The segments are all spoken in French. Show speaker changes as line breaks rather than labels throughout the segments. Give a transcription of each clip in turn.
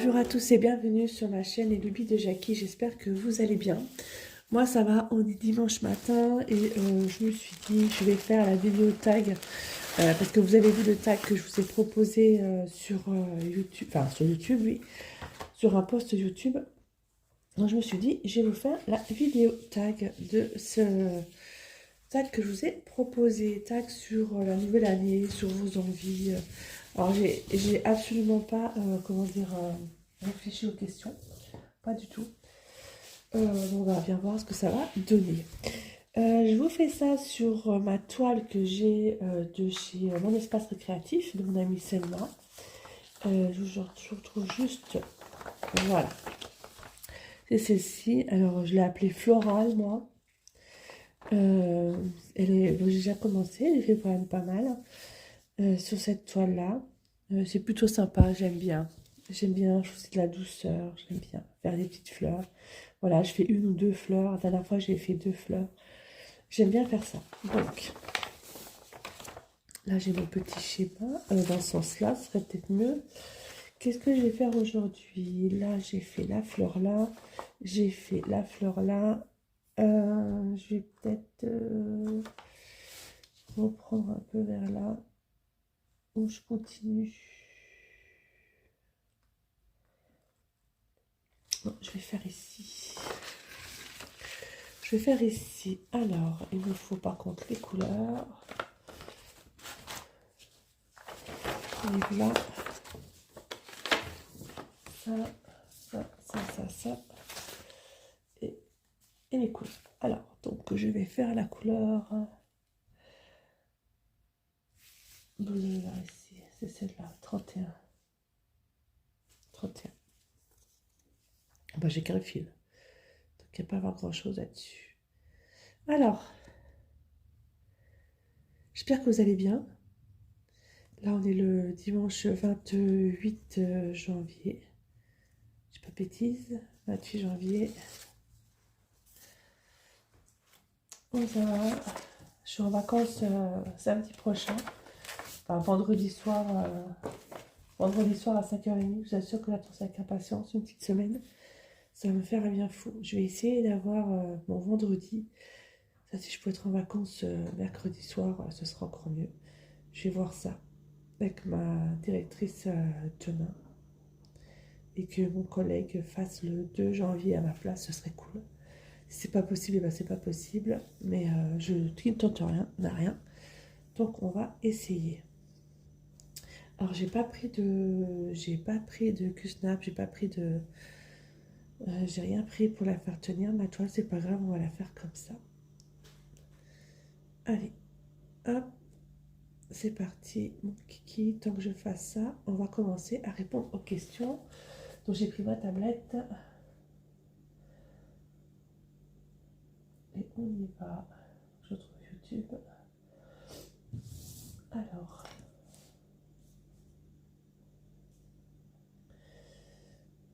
Bonjour à tous et bienvenue sur ma chaîne Les Lubies de Jackie, j'espère que vous allez bien. Moi ça va, on est dimanche matin et je me suis dit je vais faire la vidéo tag parce que vous avez vu le tag que je vous ai proposé sur YouTube, enfin sur YouTube oui, sur un post YouTube. Donc je me suis dit je vais vous faire la vidéo tag de ce tag que je vous ai proposé, tag sur la nouvelle année, sur vos envies. Alors j'ai absolument pas, comment dire, réfléchi aux questions, pas du tout. On va bien voir ce que ça va donner. Je vous fais ça sur ma toile que j'ai de chez Mon Espace Récréatif, de mon amie Selma. Je retrouve juste, voilà, c'est celle-ci. Alors je l'ai appelée Florale, moi. J'ai déjà commencé, elle fait quand même pas mal sur cette toile-là. C'est plutôt sympa, j'aime bien. J'aime bien, je trouve que c'est de la douceur, j'aime bien faire des petites fleurs. Voilà, je fais une ou deux fleurs. La dernière fois, j'ai fait 2 fleurs. J'aime bien faire ça. Donc, là, j'ai mon petit schéma. Dans ce sens-là, ce serait peut-être mieux. Qu'est-ce que je vais faire aujourd'hui? Là, j'ai fait la fleur là. J'ai fait la fleur là. Je vais peut-être reprendre un peu vers là. Où je continue. Non, je vais faire ici. Je vais faire ici. Alors, il me faut par contre les couleurs. Et là. Ça. Et les couleurs. Alors, donc je vais faire la couleur bleue là, ici. C'est celle-là, 31. 31. Bah, j'ai qu'un fil. Donc, il n'y a pas à avoir grand-chose là-dessus. Alors, j'espère que vous allez bien. Là, on est le dimanche 28 janvier. Je dis pas de bêtises. 28 janvier. Bon, ça va. Je suis en vacances samedi prochain. Enfin, vendredi soir à 5h30. Je vous assure que j'attends ça avec impatience. Une petite semaine. Ça va me faire un bien fou. Je vais essayer d'avoir mon vendredi. Ça, si je peux être en vacances mercredi soir, ce sera encore mieux. Je vais voir ça avec ma directrice demain. Et que mon collègue fasse le 2 janvier à ma place, ce serait cool. Si c'est pas possible, ben c'est pas possible. Mais qui ne tente rien, n'a rien. Donc on va essayer. Alors j'ai pas pris de Q-snap, j'ai rien pris pour la faire tenir. Ma toile, c'est pas grave, on va la faire comme ça. Allez, hop, c'est parti, mon kiki. Tant que je fasse ça, on va commencer à répondre aux questions. Donc j'ai pris ma tablette. Et on y va. Je trouve YouTube. Alors.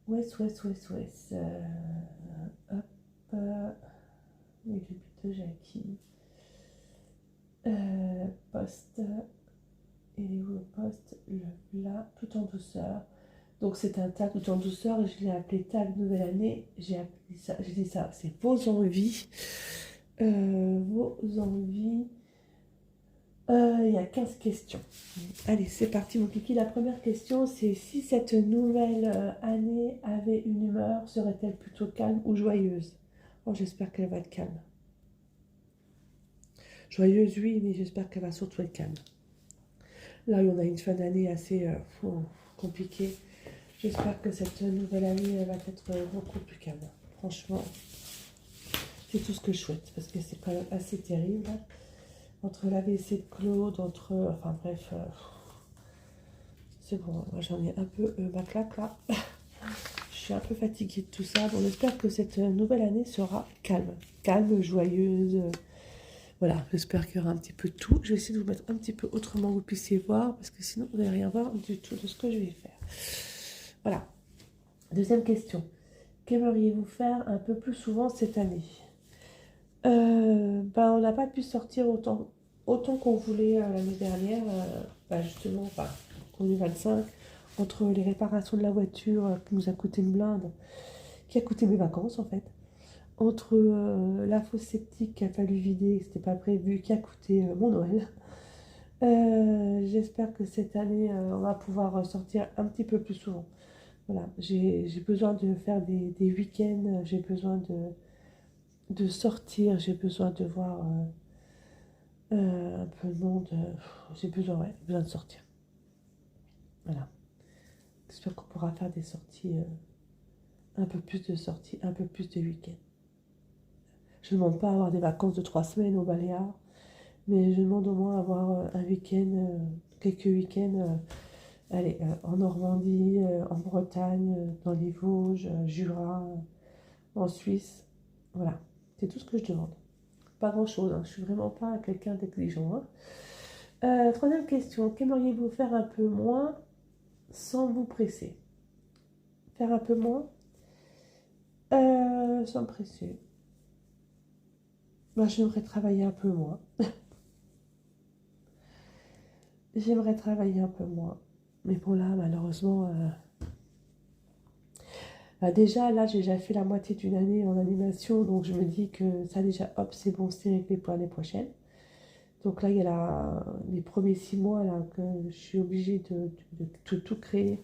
Ouest. Hop. Les lubies de Jackie. Poste. Et les où le poste? Là, tout en douceur. Donc c'est un tag tout en douceur et je l'ai appelé tag nouvelle année. J'ai dit ça, c'est vos envies. Vos envies. Il y a 15 questions. Allez, c'est parti mon kiki. La première question, c'est si cette nouvelle année avait une humeur, serait-elle plutôt calme ou joyeuse? Oh, j'espère qu'elle va être calme. Joyeuse, oui, mais j'espère qu'elle va surtout être calme. Là, on a une fin d'année assez compliquée. J'espère que cette nouvelle année va être beaucoup plus calme. Franchement, c'est tout ce que je souhaite, parce que c'est quand même assez terrible. Entre l'AVC de Claude, enfin bref, c'est bon, moi j'en ai un peu ma claque là. Je suis un peu fatiguée de tout ça. Bon, j'espère que cette nouvelle année sera calme. Calme, joyeuse. Voilà, j'espère qu'il y aura un petit peu de tout. Je vais essayer de vous mettre un petit peu autrement que vous puissiez voir, parce que sinon vous n'allez rien voir du tout de ce que je vais faire. Voilà. Deuxième question. Qu'aimeriez-vous faire un peu plus souvent cette année? On n'a pas pu sortir autant qu'on voulait l'année dernière. Justement, on est 25. entre les réparations de la voiture qui nous a coûté une blinde, qui a coûté mes vacances en fait, entre la fosse septique qu'il a fallu vider, que c'était pas prévu, qui a coûté mon Noël. J'espère que cette année, on va pouvoir sortir un petit peu plus souvent. Voilà, j'ai besoin de faire des week-ends, j'ai besoin de sortir, j'ai besoin de voir un peu le monde. J'ai besoin, ouais, besoin de sortir. Voilà. J'espère qu'on pourra faire des sorties, un peu plus de sorties, un peu plus de week-ends. Je ne demande pas à avoir des vacances de 3 semaines au Baléares, mais je demande au moins avoir un week-end, quelques week-ends, allez, en Normandie, en Bretagne, dans les Vosges, Jura, en Suisse. Voilà, c'est tout ce que je demande. Pas grand-chose, hein. Je suis vraiment pas quelqu'un d'exigeant, hein. Troisième question, qu'aimeriez-vous faire un peu moins sans vous presser? Faire un peu moins sans me presser. Bah, j'aimerais travailler un peu moins. J'aimerais travailler un peu moins. Mais bon, là, malheureusement, bah, déjà, là, j'ai déjà fait la moitié d'une année en animation, donc je me dis que ça, déjà, hop, c'est bon, c'est réglé pour l'année prochaine. Donc là, il y a les premiers 6 mois là, que je suis obligée de tout créer.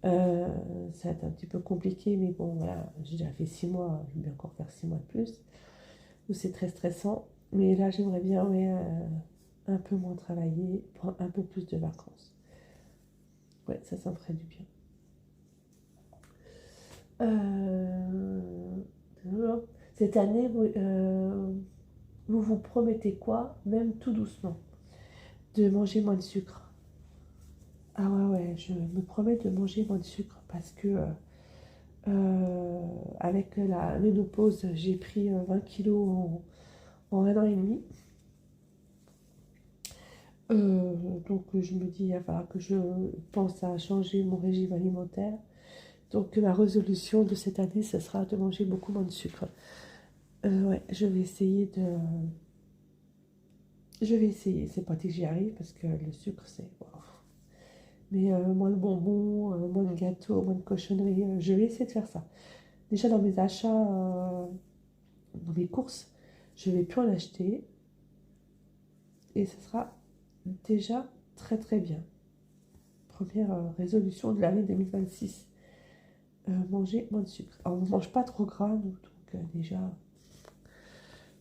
Euh, Ça va être un petit peu compliqué, mais bon, voilà, j'ai déjà fait 6 mois, je vais encore faire 6 mois de plus. Donc c'est très stressant. Mais là, j'aimerais bien, ouais, un peu moins travailler, prendre un peu plus de vacances. Ouais, ça me ferait du bien. Euh, Cette année, vous vous promettez quoi, même tout doucement? De manger moins de sucre. Ah ouais, ouais, je me promets de manger moins de sucre parce que avec la ménopause, j'ai pris 20 kilos en 1 an et demi. Donc je me dis, il va falloir que je pense à changer mon régime alimentaire. Donc ma résolution de cette année, ce sera de manger beaucoup moins de sucre. Ouais, je vais essayer de... Je vais essayer, c'est pas dit que j'y arrive parce que le sucre, c'est... Waouh. Mais moins de bonbons, moins de gâteaux, moins de cochonneries, je vais essayer de faire ça. Déjà dans mes achats, dans mes courses, je vais plus en acheter et ce sera déjà très très bien. Première résolution de l'année 2026, manger moins de sucre. Alors on ne mange pas trop gras, nous, donc déjà,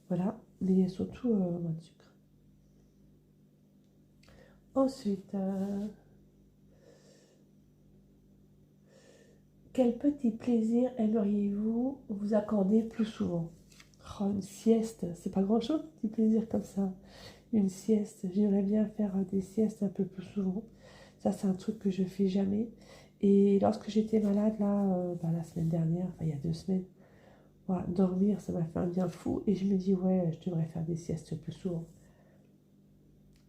voilà, mais surtout moins de sucre. Ensuite, quel petit plaisir aimeriez-vous vous accorder plus souvent? Oh, une sieste, c'est pas grand-chose, un petit plaisir comme ça. Une sieste, j'aimerais bien faire des siestes un peu plus souvent. Ça, c'est un truc que je fais jamais. Et lorsque j'étais malade, là, bah, la semaine dernière, enfin il y a 2 semaines, voilà, dormir, ça m'a fait un bien fou. Et je me dis, ouais, je devrais faire des siestes plus souvent.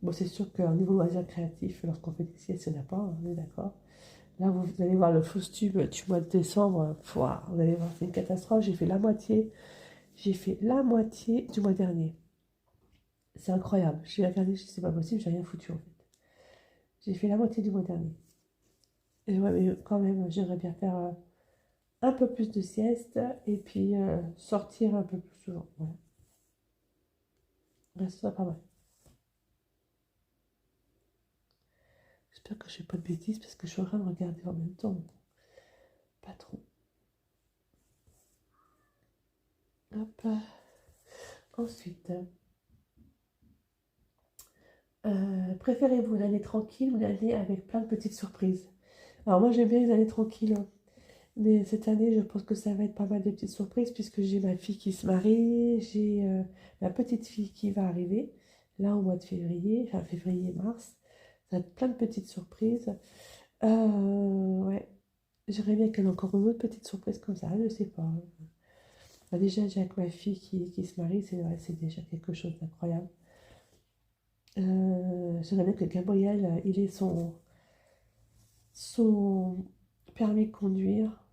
Bon, c'est sûr qu'au niveau loisir créatif, lorsqu'on fait des siestes, il n'y en a pas, hein, on est d'accord. Là, vous allez voir le Faustube du mois de décembre, pouah, vous allez voir, c'est une catastrophe. J'ai fait la moitié du mois dernier. C'est incroyable. J'ai regardé, je dis, c'est pas possible, j'ai rien foutu en fait. J'ai fait la moitié du mois dernier. Et ouais, mais quand même, j'aimerais bien faire un peu plus de sieste et puis sortir un peu plus souvent. Voilà. Ouais, ce serait pas mal. J'espère que je fais pas de bêtises parce que je suis en train de regarder en même temps. Pas trop. Hop. Ensuite, préférez-vous une année tranquille ou une année avec plein de petites surprises? Alors moi j'aime bien les années tranquilles, hein. Mais cette année je pense que ça va être pas mal de petites surprises puisque j'ai ma fille qui se marie, j'ai ma petite fille qui va arriver là au mois de février, enfin février-mars. Ça va être plein de petites surprises. Ouais, j'aimerais bien qu'elle ait encore une autre petite surprise comme ça, je sais pas. Bah, déjà j'ai avec ma fille qui se marie, c'est ouais, c'est déjà quelque chose d'incroyable. J'aimerais bien que Gabriel, il ait son permis de conduire.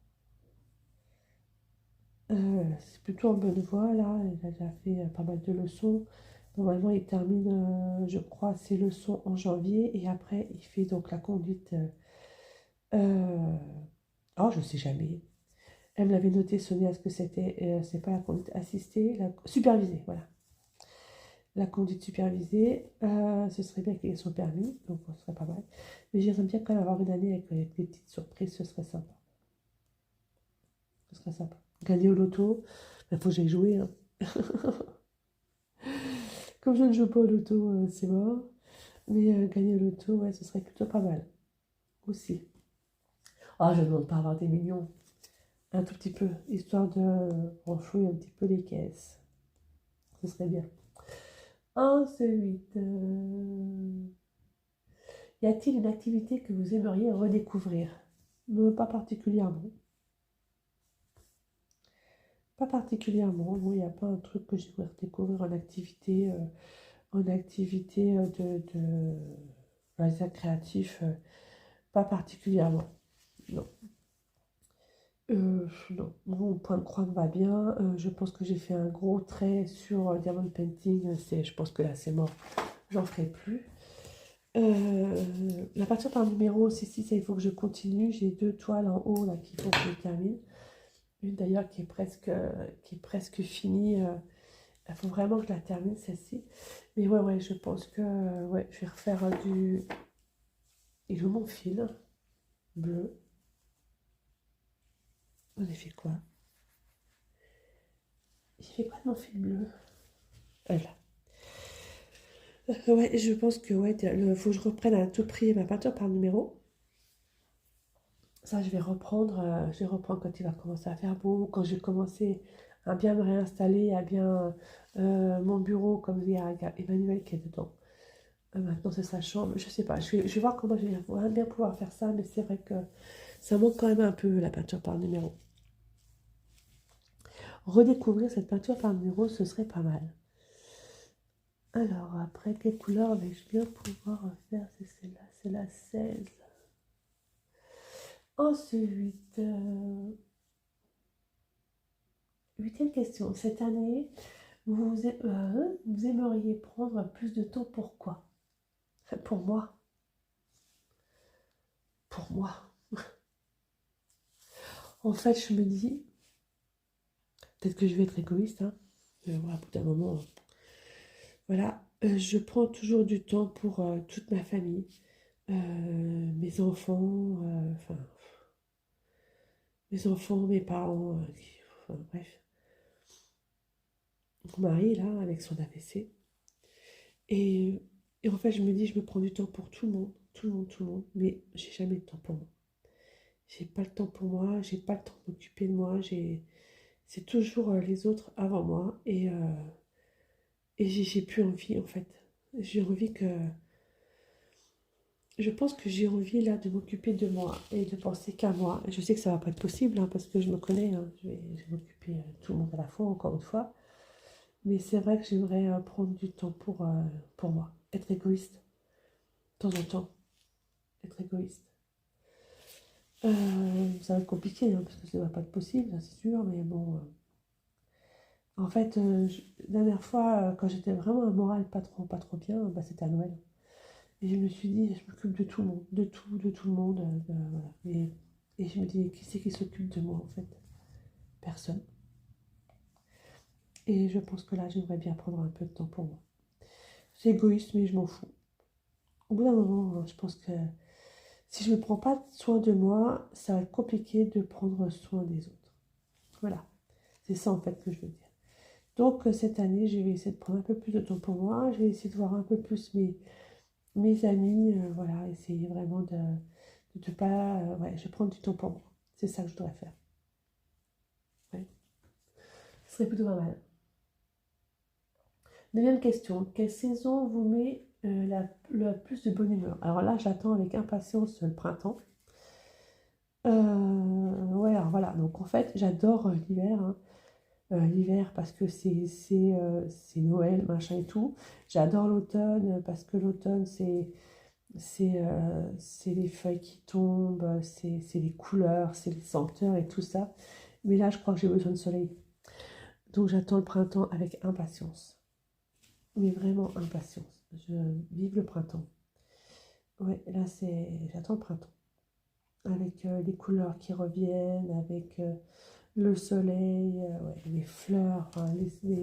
C'est plutôt en bonne voie là, il a déjà fait pas mal de leçons. Normalement, il termine, je crois, ses leçons en janvier et après, il fait donc la conduite Euh, Oh, je sais jamais. Elle me l'avait noté, Sonia, ce que c'était. C'est pas la conduite assistée, la supervisée, voilà. La conduite supervisée, ce serait bien qu'il ait son permis, donc ce serait pas mal. Mais j'aimerais bien quand même avoir une année avec des petites surprises, ce serait sympa. Ce serait sympa. Gagner au loto, il faut que j'aille jouer, hein. Comme je ne joue pas au loto, c'est mort. Mais gagner au loto, ouais, ce serait plutôt pas mal. Aussi. Ah, je ne demande pas avoir des millions. Un tout petit peu, histoire de renflouer un petit peu les caisses. Ce serait bien. Ensuite, y a-t-il une activité que vous aimeriez redécouvrir? Pas particulièrement. Pas particulièrement. Non, il n'y a pas un truc que j'aimerais redécouvrir en activité de loisirs créatifs. Pas particulièrement. Non. Non, mon point de croix me va bien. Je pense que j'ai fait un gros trait sur Diamond Painting. Je pense que là, c'est mort. J'en ferai plus. La peinture par numéro, si, ça, il faut que je continue. J'ai 2 toiles en haut là qu'il faut que je termine. Une d'ailleurs qui est presque finie. Il faut vraiment que je la termine celle-ci. Mais ouais, je pense que ouais, je vais refaire du. Et je mon fil bleu. On a fait quoi? J'ai fait quoi de mon fil bleu? Là. Ouais, je pense que ouais, il faut que je reprenne à tout prix ma peinture par numéro. Ça, je vais reprendre quand il va commencer à faire beau, quand je vais commencer à bien me réinstaller, à bien mon bureau, comme il y a Emmanuel qui est dedans. Maintenant, c'est sa chambre. Je sais pas, je vais voir comment je vais bien pouvoir faire ça, mais c'est vrai que ça manque quand même un peu la peinture par numéro. Redécouvrir cette peinture par numéro, ce serait pas mal. Alors, après, quelle couleur vais-je bien pouvoir faire? C'est celle-là, c'est la 16. Ensuite, huitième question. Cette année, vous aimeriez prendre plus de temps pour quoi? Pour moi. Pour moi. En fait, je me dis, peut-être que je vais être égoïste, hein. Voilà, au bout d'un moment, voilà, je prends toujours du temps pour toute ma famille, mes enfants, enfin, mes enfants, mes parents, enfin, bref, mon mari, là, avec son AVC. Et, et en fait, je me dis, je me prends du temps pour tout le monde, tout le monde, tout le monde, mais j'ai jamais de temps pour moi. J'ai pas le temps pour moi, j'ai pas le temps de m'occuper de moi, c'est toujours les autres avant moi et j'ai plus envie en fait. J'ai envie que, je pense que j'ai envie là de m'occuper de moi et de penser qu'à moi. Et je sais que ça va pas être possible hein, parce que je me connais, hein, je vais m'occuper de tout le monde à la fois encore une fois. Mais c'est vrai que j'aimerais prendre du temps pour moi, être égoïste de temps en temps, être égoïste. Ça va être compliqué hein, parce que ça va pas être possible, ça, c'est sûr, mais bon. En fait, la dernière fois, quand j'étais vraiment un moral pas trop bien, bah, c'était à Noël. Et je me suis dit, je m'occupe de tout le monde, de tout le monde. Voilà. Et je me dis, qui c'est qui s'occupe de moi en fait? Personne. Et je pense que là, j'aimerais bien prendre un peu de temps pour moi. C'est égoïste, mais je m'en fous. Au bout d'un moment, je pense que si je ne prends pas soin de moi, ça va être compliqué de prendre soin des autres. Voilà. C'est ça en fait que je veux dire. Donc cette année, je vais essayer de prendre un peu plus de temps pour moi. Je vais essayer de voir un peu plus mes amis. Voilà, essayer vraiment de pas. Ouais, je vais prendre du temps pour moi. C'est ça que je voudrais faire. Ouais. Ce serait plutôt pas mal. Deuxième question. Quelle saison vous met la plus de bonne humeur? Alors là, j'attends avec impatience le printemps. Ouais, alors voilà. Donc en fait, j'adore l'hiver, hein. L'hiver parce que c'est Noël, machin et tout. J'adore l'automne parce que l'automne, c'est les feuilles qui tombent, c'est les couleurs, c'est les senteurs et tout ça. Mais là, je crois que j'ai besoin de soleil. Donc j'attends le printemps avec impatience. Mais vraiment impatience. Je vive le printemps. Ouais, là, j'attends le printemps. avec les couleurs qui reviennent, avec le soleil, ouais, les fleurs, enfin,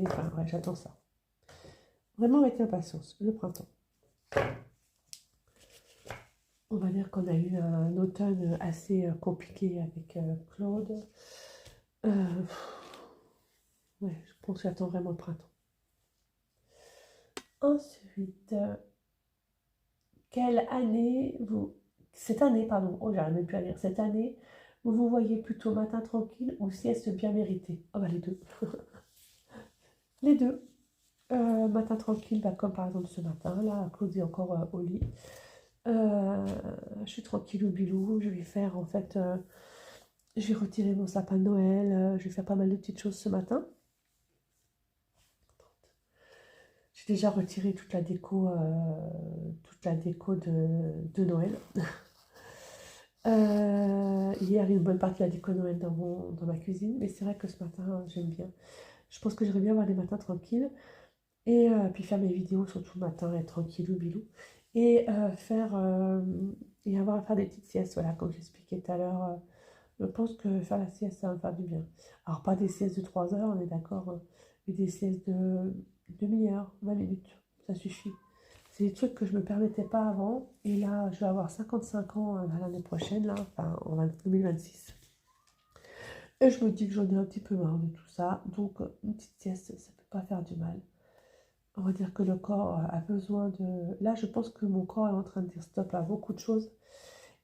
enfin, ouais, j'attends ça. Vraiment avec impatience, le printemps. On va dire qu'on a eu un automne assez compliqué avec Claude. Euh, ouais, je pense que j'attends vraiment le printemps. Ensuite, quelle année vous... Cette année, pardon, oh j'arrive même plus à lire. Cette année, vous vous voyez plutôt matin tranquille ou sieste bien méritée? Oh bah les deux. Les deux. Matin tranquille, bah, comme par exemple ce matin, là, Claude est encore au lit. Euh, je suis tranquille au bilou, je vais faire en fait, je vais retirer mon sapin de Noël, je vais faire pas mal de petites choses ce matin. J'ai déjà retiré toute la déco de Noël. Hier, une bonne partie de la déco de Noël dans ma cuisine, mais c'est vrai que ce matin, j'aime bien. Je pense que j'aimerais bien avoir des matins tranquilles et puis faire mes vidéos surtout le matin, être tranquille ou bilou et et avoir à faire des petites siestes, voilà, comme j'expliquais tout à l'heure. Je pense que faire la sieste, ça va me faire du bien. Alors, pas des siestes de 3 heures, on est d'accord, hein, mais des siestes de demi-heure, 20 minutes, ça suffit. C'est des trucs que je ne me permettais pas avant. Et là, je vais avoir 55 ans l'année prochaine, là, enfin en 2026. Et je me dis que j'en ai un petit peu marre de tout ça. Donc, une petite sieste, ça ne peut pas faire du mal. On va dire que le corps a besoin de... Là, je pense que mon corps est en train de dire stop à beaucoup de choses.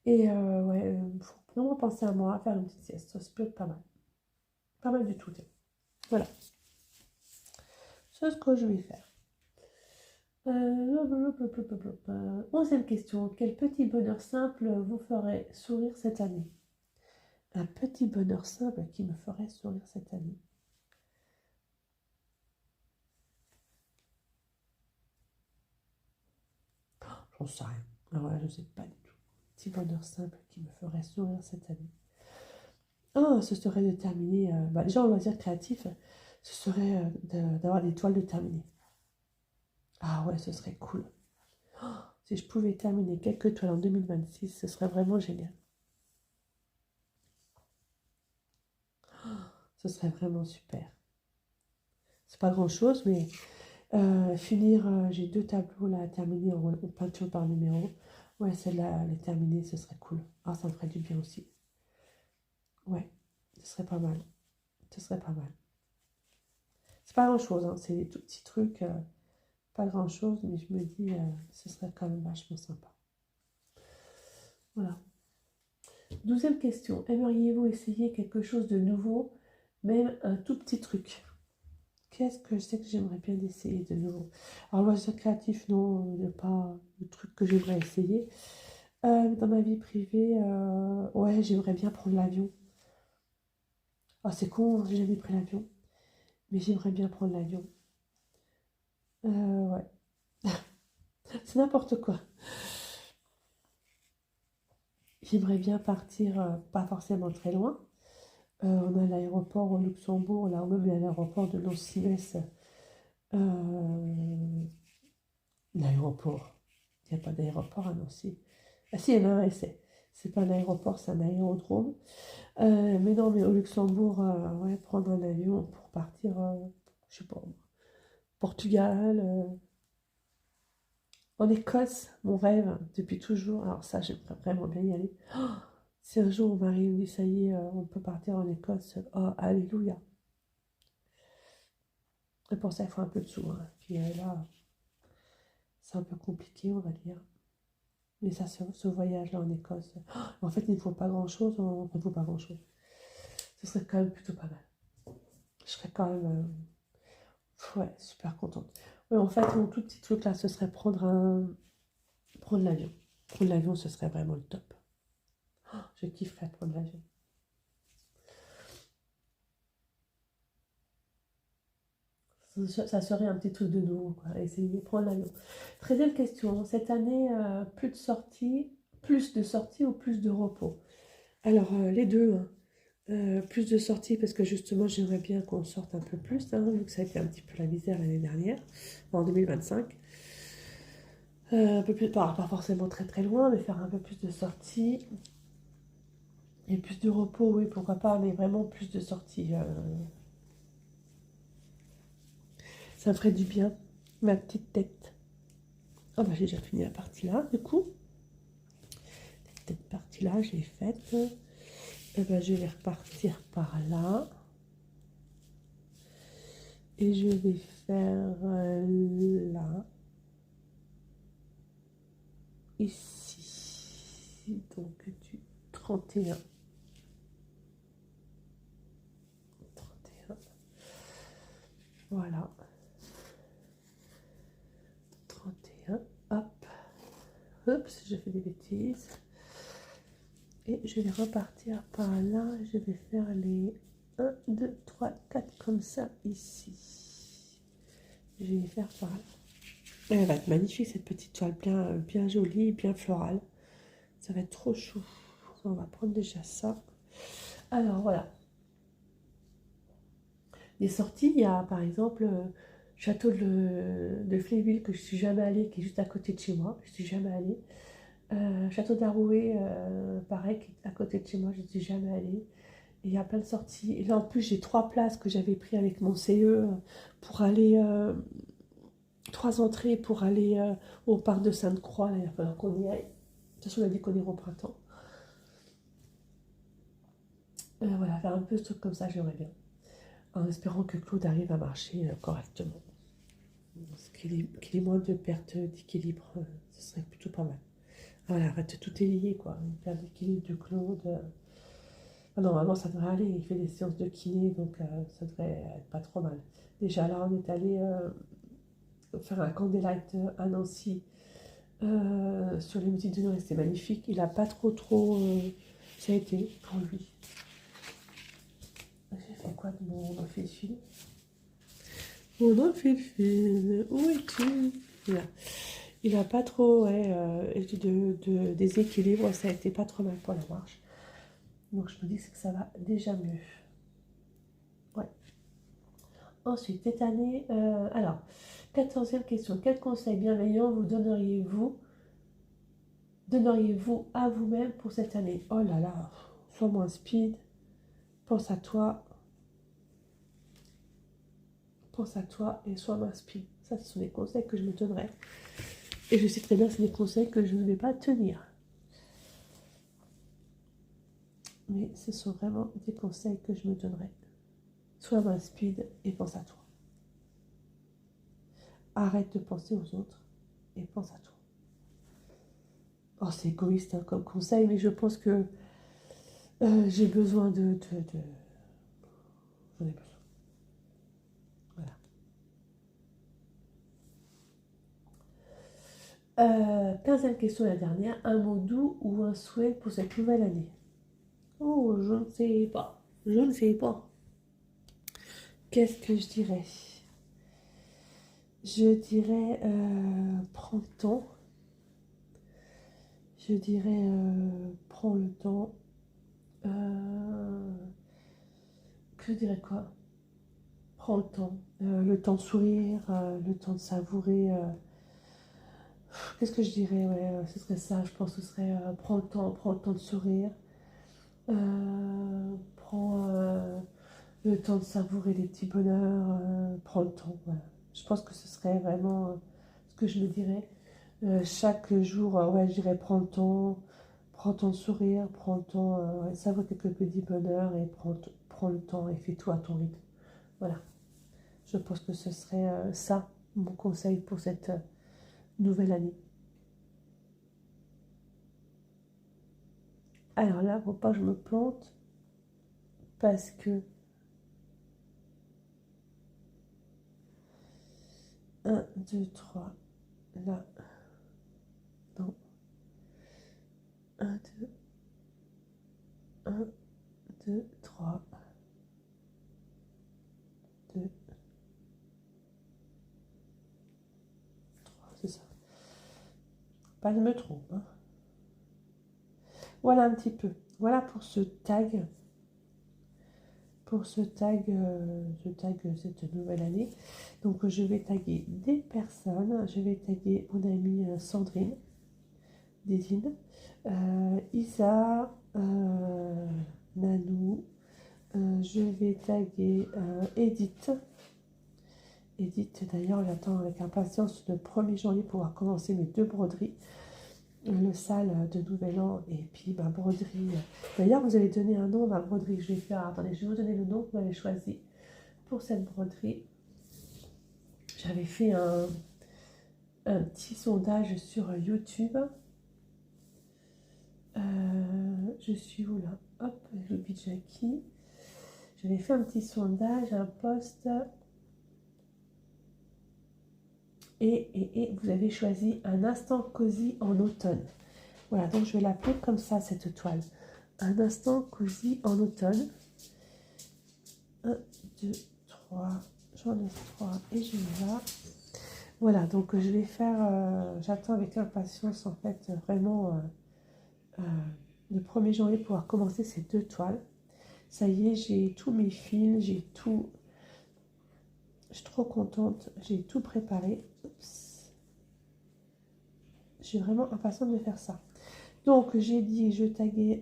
Et ouais, il faut vraiment penser à moi, à faire une petite sieste. Ça peut être pas mal. Pas mal du tout, tiens. Voilà, c'est ce que je vais faire. 11e question. Quel petit bonheur simple vous ferait sourire cette année? Un petit bonheur simple qui me ferait sourire cette année. J'en sais rien. Alors là, je ne sais pas du tout. Petit bonheur simple qui me ferait sourire cette année. Ah, ce serait de terminer. Déjà, en loisir créatif, ce serait d'avoir des toiles de terminer. Ah ouais, ce serait cool. Si je pouvais terminer quelques toiles en 2026, ce serait vraiment génial. Ce serait vraiment super. C'est pas grand-chose, mais finir, j'ai 2 tableaux là à terminer en peinture par numéro. Ouais, celle-là, les terminer, ce serait cool. Ah, ça me ferait du bien aussi. Ouais, ce serait pas mal. Ce serait pas mal. C'est pas grand-chose, hein, c'est des tout petits trucs, pas grand-chose, mais je me dis, ce serait quand même vachement sympa. Voilà. 12e question. Aimeriez-vous essayer quelque chose de nouveau, même un tout petit truc? Qu'est-ce que je sais que j'aimerais bien essayer de nouveau? Alors, loisir créatif, non, il n'y a pas de truc que j'aimerais essayer. Dans ma vie privée, ouais, j'aimerais bien prendre l'avion. Ah, c'est con, j'ai jamais pris l'avion, mais j'aimerais bien prendre l'avion. Ouais, c'est n'importe quoi. J'aimerais bien partir, pas forcément très loin. On a l'aéroport au Luxembourg, là, ou même l'aéroport de Nancy-Metz. Euh, L'aéroport. Il n'y a pas d'aéroport à Nancy. Ah si, il y en a un, c'est pas un aéroport, c'est un aérodrome. Mais non, mais au Luxembourg, ouais, prendre un avion pour partir, je sais pas, Portugal, en Écosse, mon rêve depuis toujours. Alors ça, j'aimerais vraiment bien y aller. Oh, si un jour on m'a réuni, ça y est, on peut partir en Écosse, oh, alléluia. Et pour ça, il faut un peu de sous, hein. Puis là, c'est un peu compliqué, on va dire. Mais ça, ce voyage-là en Écosse, oh, en fait, il ne faut pas grand-chose, il ne faut pas grand-chose. Ce serait quand même plutôt pas mal. Je serais quand même, ouais, super contente. Ouais, en fait, mon tout petit truc là, ce serait prendre l'avion. Prendre l'avion, ce serait vraiment le top. Je kifferais prendre l'avion. Ça serait un petit truc de nouveau, quoi. Essayer de prendre l'avion. 13e question. Cette année, plus de sorties ou plus de repos? Alors, les deux, hein. Plus de sorties parce que justement, j'aimerais bien qu'on sorte un peu plus, hein, vu que ça a été un petit peu la misère l'année dernière, en 2025. Un peu plus, pas forcément très très loin, mais faire un peu plus de sorties. Et plus de repos, oui, pourquoi pas, mais vraiment plus de sorties. Ça me ferait du bien, ma petite tête. Ah bah j'ai déjà fini la partie là, du coup. Cette partie là, j'ai faite. Et ben je vais repartir par là. Et je vais faire là. Ici. Donc du 31. 31. Voilà. 31. Hop. Oups, je fais des bêtises. Et je vais repartir par là. Je vais faire les 1, 2, 3, 4 comme ça ici. Je vais faire par là. Elle va être magnifique cette petite toile, bien, bien jolie, bien florale. Ça va être trop chou. On va prendre déjà ça. Alors voilà. Les sorties, il y a par exemple Château de Fléville que je suis jamais allée, qui est juste à côté de chez moi. Je suis jamais allée. Château d'Arouet, pareil, qui est à côté de chez moi, je ne suis jamais allée. Et il y a plein de sorties. Et là, en plus, j'ai 3 places que j'avais pris avec mon CE pour aller, 3 entrées pour aller au parc de Sainte-Croix. Là, il va falloir qu'on y aille. De toute façon, on a dit qu'on irait au printemps. Voilà, faire un peu de trucs comme ça, j'aimerais bien. En espérant que Claude arrive à marcher correctement. Qu'il ait moins de perte d'équilibre, ce serait plutôt pas mal. Ah, voilà, en fait, tout est lié, quoi. Une perte d'équilibre de Claude. Ah, normalement, ça devrait aller. Il fait des séances de kiné, donc ça devrait être pas trop mal. Déjà, là, on est allé faire un candlelight à Nancy sur les musiques de Noël. C'était magnifique. Il n'a pas trop. Ça a été pour lui. J'ai fait quoi de mon fil? Mon fil, où es-tu? Voilà. Il n'a pas trop de déséquilibre. Ça a été pas trop mal pour la marche. Donc je me dis que ça va déjà mieux. Ouais. Ensuite, cette année, alors, 14e question. Quel conseil bienveillant vous donneriez-vous à vous-même pour cette année? Oh là là, sois moins speed, pense à toi et sois moins speed. Ça, ce sont des conseils que je me donnerais. Et je sais très bien que c'est des conseils que je ne vais pas tenir. Mais ce sont vraiment des conseils que je me donnerais. Sois moins speed et pense à toi. Arrête de penser aux autres et pense à toi. Oh, c'est égoïste hein, comme conseil, mais je pense que j'ai besoin j'en ai besoin. Voilà. 15e question, la dernière. Un mot doux ou un souhait pour cette nouvelle année? Oh, je ne sais pas. Je ne sais pas. Qu'est-ce que je dirais? Je dirais prends le temps. Je dirais prends le temps. Que je dirais quoi? Prends le temps de sourire, le temps de savourer. Qu'est-ce que je dirais? Ouais, ce serait ça, je pense que ce serait prends le temps de sourire. Prends le temps de savourer les petits bonheurs, prends le temps. Voilà. Je pense que ce serait vraiment ce que je me dirais. Chaque jour, ouais, je dirais prends le temps de sourire, prends le temps, ouais, savourer quelques petits bonheurs et prends le temps et fais tout à ton rythme. Voilà. Je pense que ce serait ça, mon conseil pour cette nouvelle année. Alors là, faut pas que je me plante parce que 1, 2, 3, là, non, 1, 2, 1, 2, 3, 2, 3, c'est ça. Pas de me trompe. Hein. Voilà un petit peu. Voilà pour ce tag. Je tag cette nouvelle année. Donc je vais taguer des personnes. Je vais taguer mon amie Sandrine, Désine, Isa, Nanou. Je vais taguer Edith. Edith, d'ailleurs, j'attends avec impatience le 1er janvier pour pouvoir commencer mes 2 broderies. Le sale de Nouvel An et puis ma broderie. D'ailleurs, vous avez donné un nom à ma broderie que je vais faire. Attendez, je vais vous donner le nom que vous avez choisi pour cette broderie. J'avais fait un petit sondage sur YouTube. Je suis où là? Hop, Ruby Jackie. J'avais fait un petit sondage, un post. Et vous avez choisi un instant cosy en automne. Voilà, donc je vais l'appeler comme ça, cette toile. Un instant cosy en automne. 1, 2, 3. J'en ai 3 et je vais là. Voilà, donc je vais faire, j'attends avec impatience en fait vraiment le 1er janvier pour pouvoir commencer ces 2 toiles. Ça y est, j'ai tous mes fils, j'ai tout. Je suis trop contente, j'ai tout préparé. Oups. Je suis vraiment impatiente de faire ça. Donc j'ai dit, je taguais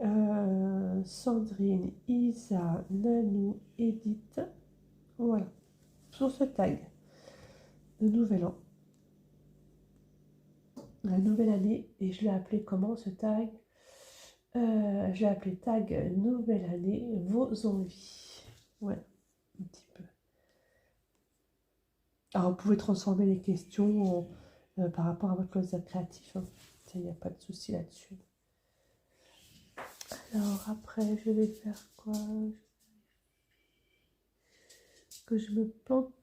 Sandrine, Isa, Nanou, Edith. Voilà, sur ce tag de Nouvel An. La nouvelle année, et je l'ai appelé comment ce tag? Je l'ai appelé tag Nouvelle Année, vos envies. Voilà, un petit peu. Alors vous pouvez transformer les questions par rapport à votre closet créatif. Hein. Il n'y a pas de souci là-dessus. Alors après, je vais faire quoi? Que je me plante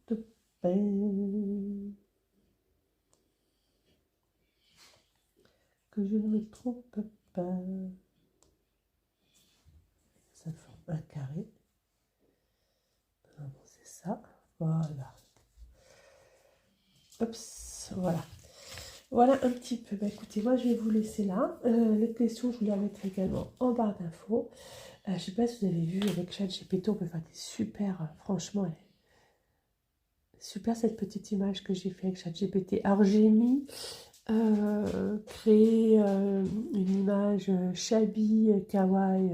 pas. Que je ne me trompe pas. Ça forme un carré. Ah bon, c'est ça. Voilà. Hop, voilà. Voilà un petit peu. Bah, écoutez, moi je vais vous laisser là. Les questions, je vous les remettrai également en barre d'infos. Je ne sais pas si vous avez vu, avec ChatGPT, on peut faire des super, franchement, super cette petite image que j'ai fait avec ChatGPT. Alors j'ai mis créer une image shabby, kawaii,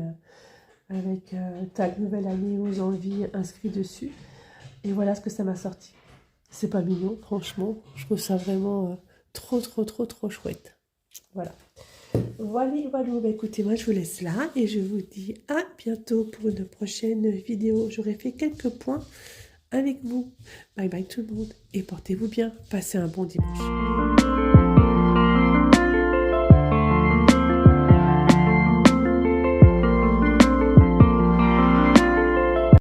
avec tag nouvelle année aux envies inscrit dessus. Et voilà ce que ça m'a sorti. C'est pas mignon, franchement. Je trouve ça vraiment trop chouette. Voilà. Voilà. Bah, écoutez, moi je vous laisse là et je vous dis à bientôt pour une prochaine vidéo. J'aurai fait quelques points avec vous. Bye bye tout le monde et portez-vous bien. Passez un bon dimanche.